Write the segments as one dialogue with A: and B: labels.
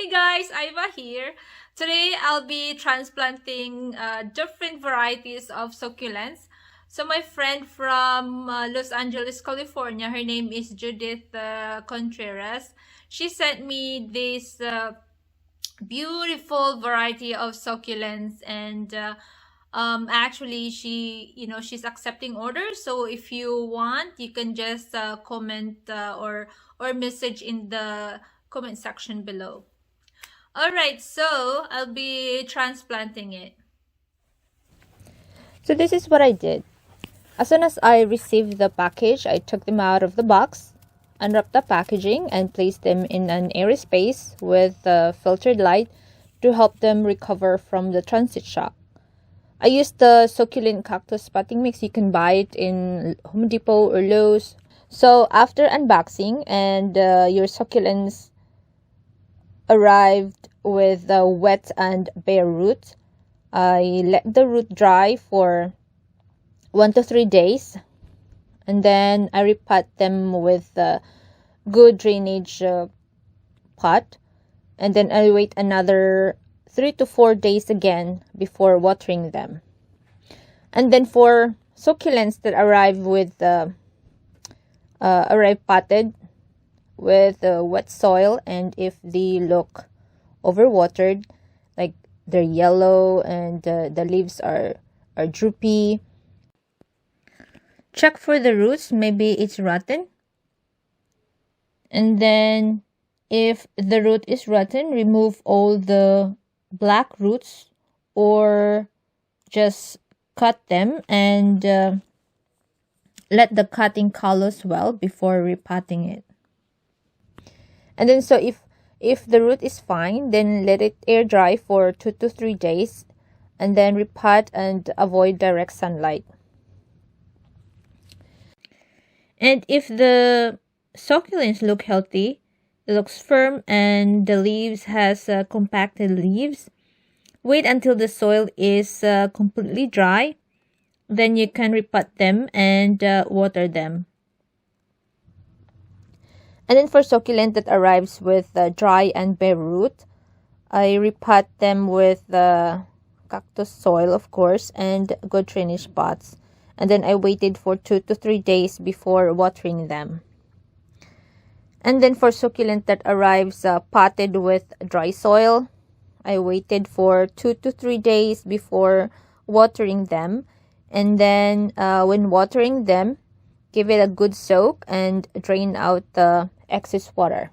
A: Hey guys, Iva here. Today I'll be transplanting different varieties of succulents. So my friend from Los Angeles, California, her name is Judith Contreras. She sent me this beautiful variety of succulents, and actually she's accepting orders. So if you want, you can just comment or message in the comment section below. All right, so I'll be transplanting it.
B: So this is what I did. As soon as I received the package, I took them out of the box, unwrapped the packaging, and placed them in an airy space with filtered light to help them recover from the transit shock. I used the succulent cactus potting mix. You can buy it in Home Depot or Lowe's. So after unboxing and your succulents arrived with wet and bare roots, I let the root dry for 1 to 3 days, and then I repot them with a good drainage pot, and then I wait another 3 to 4 days again before watering them. And then for succulents that arrive potted with wet soil, and if they look overwatered, like they're yellow and the leaves are droopy, check for the roots. Maybe it's rotten. And then if the root is rotten, remove all the black roots or just cut them and let the cutting callus well before repotting it. And then so if the root is fine, then let it air dry for 2 to 3 days, and then repot and avoid direct sunlight. And if the succulents look healthy, it looks firm, and the leaves has compacted leaves, wait until the soil is completely dry. Then you can repot them and water them. And then for succulent that arrives with dry and bare root, I repot them with cactus soil, of course, and good drainage pots. And then I waited for 2 to 3 days before watering them. And then for succulent that arrives potted with dry soil, I waited for 2 to 3 days before watering them. And then when watering them, give it a good soak and drain out the excess water.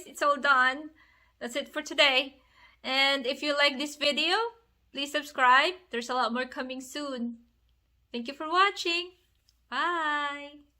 A: guys, it's all done. That's it for today. And if you like this video, please subscribe. There's a lot more coming soon. Thank you for watching. Bye.